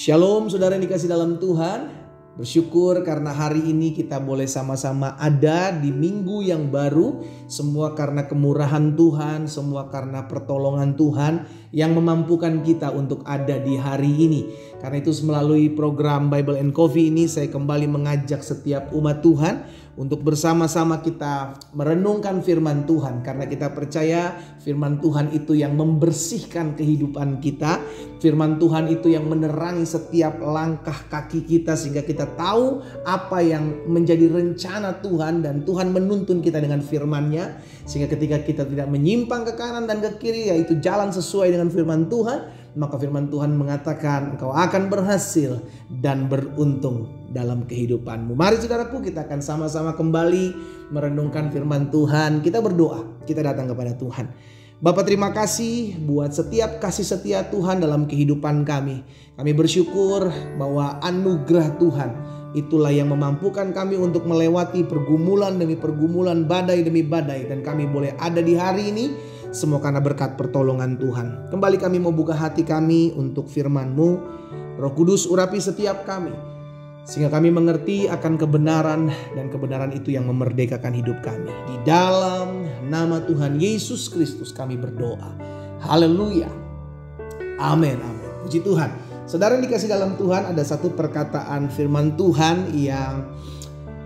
Shalom saudara yang dikasih dalam Tuhan. Bersyukur karena hari ini kita boleh sama-sama ada di minggu yang baru. Semua karena kemurahan Tuhan, semua karena pertolongan Tuhan yang memampukan kita untuk ada di hari ini. Karena itu melalui program Bible and Coffee ini saya kembali mengajak setiap umat Tuhan untuk bersama-sama kita merenungkan firman Tuhan. Karena kita percaya firman Tuhan itu yang membersihkan kehidupan kita. Firman Tuhan itu yang menerangi setiap langkah kaki kita sehingga kita tahu apa yang menjadi rencana Tuhan. Dan Tuhan menuntun kita dengan firman-Nya sehingga ketika kita tidak menyimpang ke kanan dan ke kiri, yaitu jalan sesuai dengan firman Tuhan, maka firman Tuhan mengatakan engkau akan berhasil dan beruntung dalam kehidupanmu. Mari saudaraku, kita akan sama-sama kembali merenungkan firman Tuhan. Kita berdoa, kita datang kepada Tuhan. Bapa, terima kasih buat setiap kasih setia Tuhan dalam kehidupan kami. Kami bersyukur bahwa anugerah Tuhan itulah yang memampukan kami untuk melewati pergumulan demi pergumulan, badai demi badai. Dan kami boleh ada di hari ini semua karena berkat pertolongan Tuhan. Kembali kami mau buka hati kami untuk firman-Mu. Roh Kudus urapi setiap kami sehingga kami mengerti akan kebenaran, dan kebenaran itu yang memerdekakan hidup kami. Di dalam nama Tuhan Yesus Kristus kami berdoa. Haleluya. Amin. Amin. Puji Tuhan. Saudara yang dikasih dalam Tuhan, ada satu perkataan firman Tuhan yang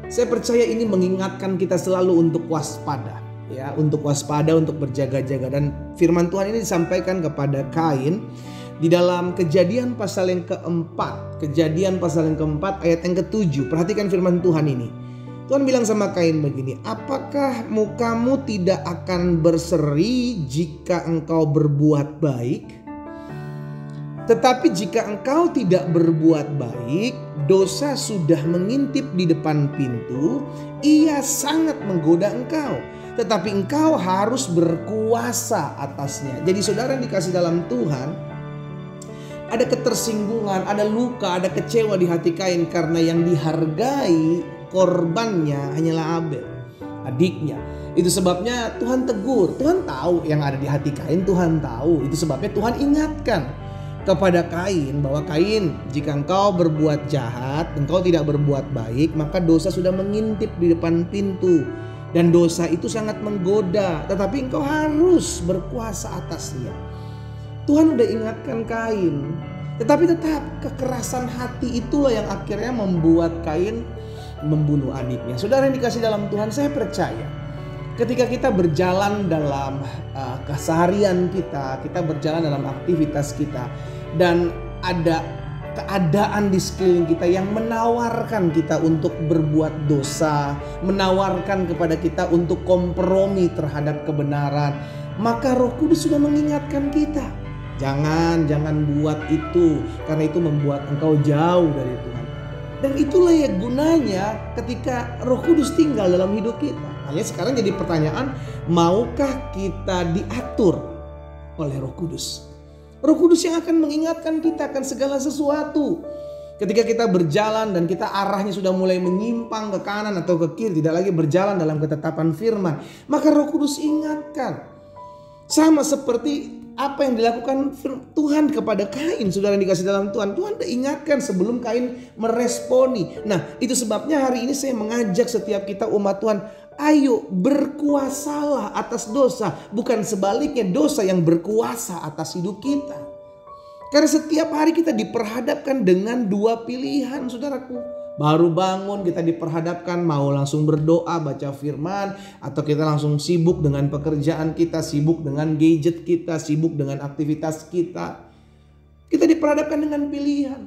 saya percaya ini mengingatkan kita selalu untuk waspada. Ya, untuk waspada, untuk berjaga-jaga. Dan firman Tuhan ini disampaikan kepada Kain di dalam Kejadian pasal yang keempat. Kejadian pasal yang keempat ayat yang ketujuh. Perhatikan firman Tuhan ini. Tuhan bilang sama Kain begini, apakah mukamu tidak akan berseri jika engkau berbuat baik? Tetapi jika engkau tidak berbuat baik, dosa sudah mengintip di depan pintu, ia sangat menggoda engkau. Tetapi engkau harus berkuasa atasnya. Jadi saudara yang dikasih dalam Tuhan, ada ketersinggungan, ada luka, ada kecewa di hati Kain karena yang dihargai korbannya hanyalah Abel, adiknya. Itu sebabnya Tuhan tegur. Tuhan tahu yang ada di hati Kain, Tuhan tahu. Itu sebabnya Tuhan ingatkan kepada Kain bahwa Kain, jika engkau berbuat jahat, engkau tidak berbuat baik, maka dosa sudah mengintip di depan pintu. Dan dosa itu sangat menggoda, tetapi engkau harus berkuasa atasnya. Tuhan udah ingatkan Kain, tetapi tetap kekerasan hati itulah yang akhirnya membuat Kain membunuh adiknya. Saudara yang dikasih dalam Tuhan, saya percaya ketika kita berjalan dalam keseharian kita berjalan dalam aktivitas kita, dan ada keadaan di sekeliling kita yang menawarkan kita untuk berbuat dosa, menawarkan kepada kita untuk kompromi terhadap kebenaran, maka Roh Kudus sudah mengingatkan kita, jangan buat itu, karena itu membuat engkau jauh dari Tuhan. Dan itulah ya gunanya ketika Roh Kudus tinggal dalam hidup kita. Hanya sekarang jadi pertanyaan, maukah kita diatur oleh Roh Kudus? Roh Kudus yang akan mengingatkan kita akan segala sesuatu. Ketika kita berjalan dan kita arahnya sudah mulai menyimpang ke kanan atau ke kiri, tidak lagi berjalan dalam ketetapan firman, maka Roh Kudus ingatkan. Sama seperti apa yang dilakukan Tuhan kepada Kain. Saudara yang dikasih dalam Tuhan, Tuhan sudah ingatkan sebelum Kain meresponi. Nah, itu sebabnya hari ini saya mengajak setiap kita umat Tuhan, ayo berkuasalah atas dosa. Bukan sebaliknya, dosa yang berkuasa atas hidup kita. Karena setiap hari kita diperhadapkan dengan dua pilihan, saudaraku. Baru bangun kita diperhadapkan mau langsung berdoa, baca firman, atau kita langsung sibuk dengan pekerjaan kita, sibuk dengan gadget kita, sibuk dengan aktivitas kita. Kita diperhadapkan dengan pilihan.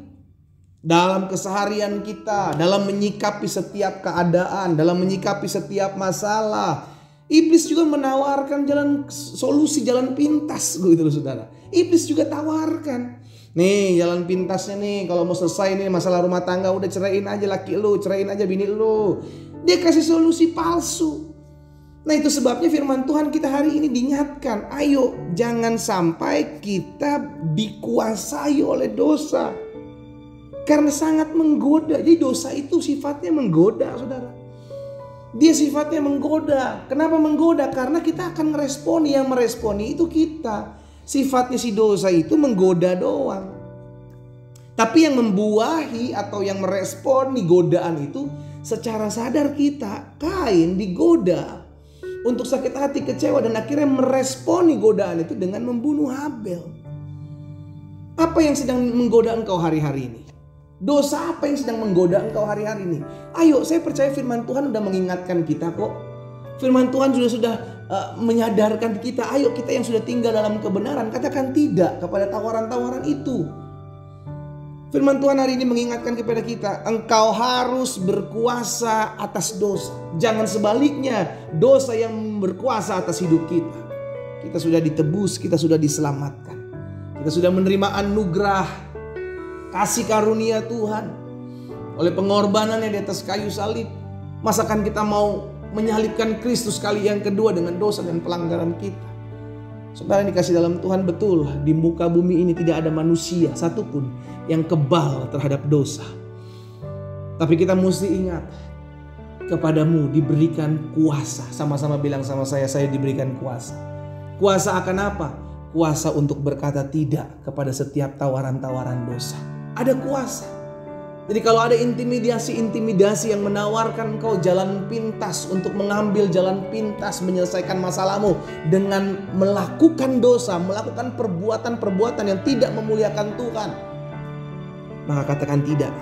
Dalam keseharian kita, dalam menyikapi setiap keadaan, dalam menyikapi setiap masalah, iblis juga menawarkan jalan solusi, jalan pintas gitu loh saudara. Iblis juga tawarkan, nih jalan pintasnya nih, kalau mau selesai nih masalah rumah tangga, udah ceraiin aja laki lu, ceraiin aja bini lu. Dia kasih solusi palsu. Nah, itu sebabnya firman Tuhan kita hari ini diingatkan, ayo jangan sampai kita dikuasai oleh dosa. Karena sangat menggoda. Jadi dosa itu sifatnya menggoda, saudara. Dia sifatnya menggoda. Kenapa menggoda? Karena kita akan meresponi. Yang meresponi itu kita. Sifatnya si dosa itu menggoda doang. Tapi yang membuahi atau yang meresponi godaan itu secara sadar kita. Kain digoda untuk sakit hati, kecewa, dan akhirnya meresponi godaan itu dengan membunuh Habel. Apa yang sedang menggoda engkau hari-hari ini? Dosa apa yang sedang menggoda engkau hari-hari ini? Ayo, saya percaya firman Tuhan sudah mengingatkan kita kok. Firman Tuhan sudah menyadarkan kita. Ayo, kita yang sudah tinggal dalam kebenaran, katakan tidak kepada tawaran-tawaran itu. Firman Tuhan hari ini mengingatkan kepada kita, engkau harus berkuasa atas dosa. Jangan sebaliknya, dosa yang berkuasa atas hidup kita. Kita sudah ditebus, kita sudah diselamatkan. Kita sudah menerima anugerah kasih karunia Tuhan oleh pengorbanannya di atas kayu salib. Masakan kita mau menyalibkan Kristus kali yang kedua dengan dosa dan pelanggaran kita? Saudara yang dikasih dalam Tuhan, betul di muka bumi ini tidak ada manusia satupun yang kebal terhadap dosa. Tapi kita mesti ingat, kepadamu diberikan kuasa. Sama-sama bilang sama saya diberikan kuasa. Kuasa akan apa? Kuasa untuk berkata tidak kepada setiap tawaran-tawaran dosa. Ada kuasa. Jadi kalau ada intimidasi yang menawarkan engkau jalan pintas untuk mengambil jalan pintas menyelesaikan masalahmu dengan melakukan dosa, melakukan perbuatan-perbuatan yang tidak memuliakan Tuhan, maka katakan tidak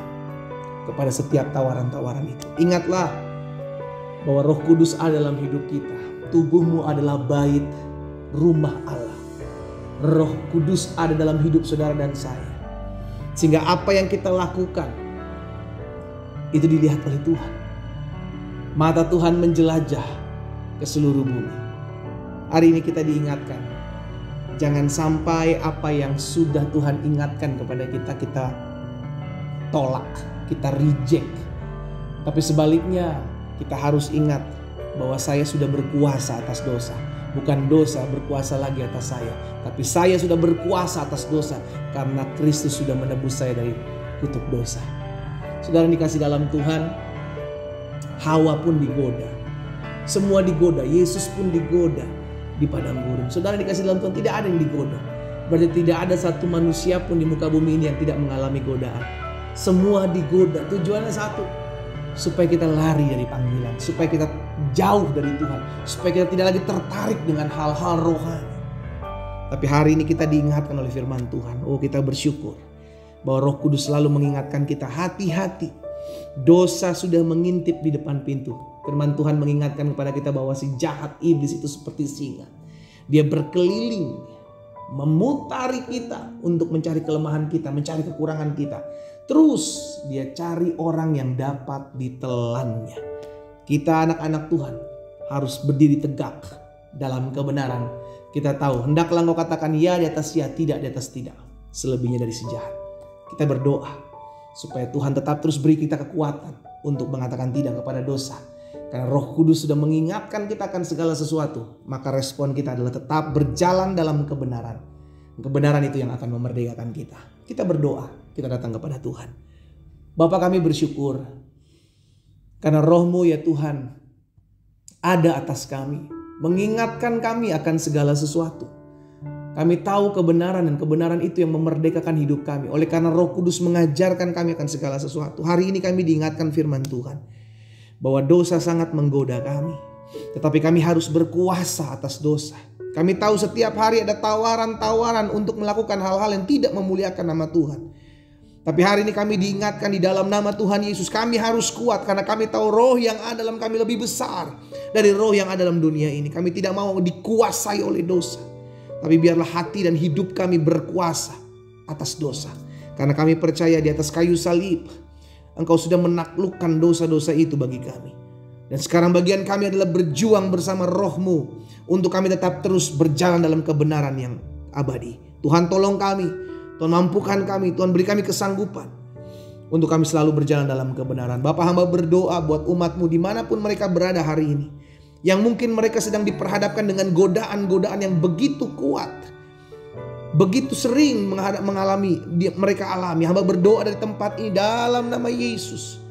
kepada setiap tawaran-tawaran itu. Ingatlah bahwa Roh Kudus ada dalam hidup kita. Tubuhmu adalah bait rumah Allah. Roh Kudus ada dalam hidup saudara dan saya. Sehingga apa yang kita lakukan itu dilihat oleh Tuhan. Mata Tuhan menjelajah ke seluruh bumi. Hari ini kita diingatkan, jangan sampai apa yang sudah Tuhan ingatkan kepada kita tolak, kita reject. Tapi sebaliknya kita harus ingat bahwa saya sudah berkuasa atas dosa. Bukan dosa berkuasa lagi atas saya, tapi saya sudah berkuasa atas dosa karena Kristus sudah menebus saya dari kutuk dosa. Saudara yang dikasih dalam Tuhan, Hawa pun digoda. Semua digoda, Yesus pun digoda di padang gurun. Saudara yang dikasih dalam Tuhan, tidak ada yang digoda. Berarti tidak ada satu manusia pun di muka bumi ini yang tidak mengalami godaan. Semua digoda, tujuannya satu. Supaya kita lari dari panggilan, supaya kita jauh dari Tuhan, supaya kita tidak lagi tertarik dengan hal-hal rohani. Tapi hari ini kita diingatkan oleh firman Tuhan. Oh, kita bersyukur bahwa Roh Kudus selalu mengingatkan kita, hati-hati. Dosa sudah mengintip di depan pintu. Firman Tuhan mengingatkan kepada kita bahwa si jahat iblis itu seperti singa. Dia berkeliling, memutari kita untuk mencari kelemahan kita, mencari kekurangan kita. Terus dia cari orang yang dapat ditelannya. Kita anak-anak Tuhan harus berdiri tegak dalam kebenaran. Kita tahu, hendaklah engkau katakan ya di atas ya, tidak di atas tidak. Selebihnya dari si jahat. Kita berdoa supaya Tuhan tetap terus beri kita kekuatan untuk mengatakan tidak kepada dosa. Karena Roh Kudus sudah mengingatkan kita akan segala sesuatu. Maka respon kita adalah tetap berjalan dalam kebenaran. Kebenaran itu yang akan memerdekakan kita. Kita berdoa, kita datang kepada Tuhan. Bapa, kami bersyukur karena Roh-Mu ya Tuhan ada atas kami, mengingatkan kami akan segala sesuatu. Kami tahu kebenaran dan kebenaran itu yang memerdekakan hidup kami. Oleh karena Roh Kudus mengajarkan kami akan segala sesuatu. Hari ini kami diingatkan firman Tuhan bahwa dosa sangat menggoda kami. Tetapi kami harus berkuasa atas dosa. Kami tahu setiap hari ada tawaran-tawaran untuk melakukan hal-hal yang tidak memuliakan nama Tuhan. Tapi hari ini kami diingatkan di dalam nama Tuhan Yesus. Kami harus kuat karena kami tahu roh yang ada dalam kami lebih besar dari roh yang ada dalam dunia ini. Kami tidak mau dikuasai oleh dosa. Tapi biarlah hati dan hidup kami berkuasa atas dosa. Karena kami percaya di atas kayu salib Engkau sudah menaklukkan dosa-dosa itu bagi kami. Dan sekarang bagian kami adalah berjuang bersama Roh-Mu untuk kami tetap terus berjalan dalam kebenaran yang abadi. Tuhan tolong kami, Tuhan mampukan kami, Tuhan beri kami kesanggupan untuk kami selalu berjalan dalam kebenaran. Bapa, hamba berdoa buat umat-Mu dimanapun mereka berada hari ini, yang mungkin mereka sedang diperhadapkan dengan godaan-godaan yang begitu kuat, begitu sering mengalami, mereka alami. Hamba berdoa dari tempat ini dalam nama Yesus.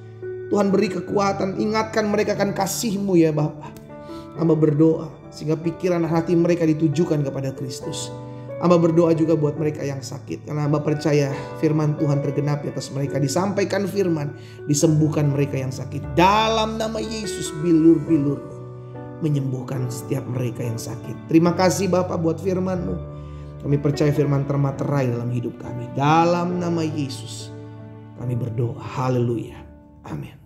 Tuhan beri kekuatan, ingatkan mereka akan kasih-Mu ya Bapa. Hamba berdoa sehingga pikiran hati mereka ditujukan kepada Kristus. Hamba berdoa juga buat mereka yang sakit, karena hamba percaya firman Tuhan tergenapi atas mereka. Disampaikan firman, disembuhkan mereka yang sakit. Dalam nama Yesus, bilur-bilur menyembuhkan setiap mereka yang sakit. Terima kasih Bapa buat firman-Mu. Kami percaya firman termaterai dalam hidup kami. Dalam nama Yesus kami berdoa. Haleluya. Amin.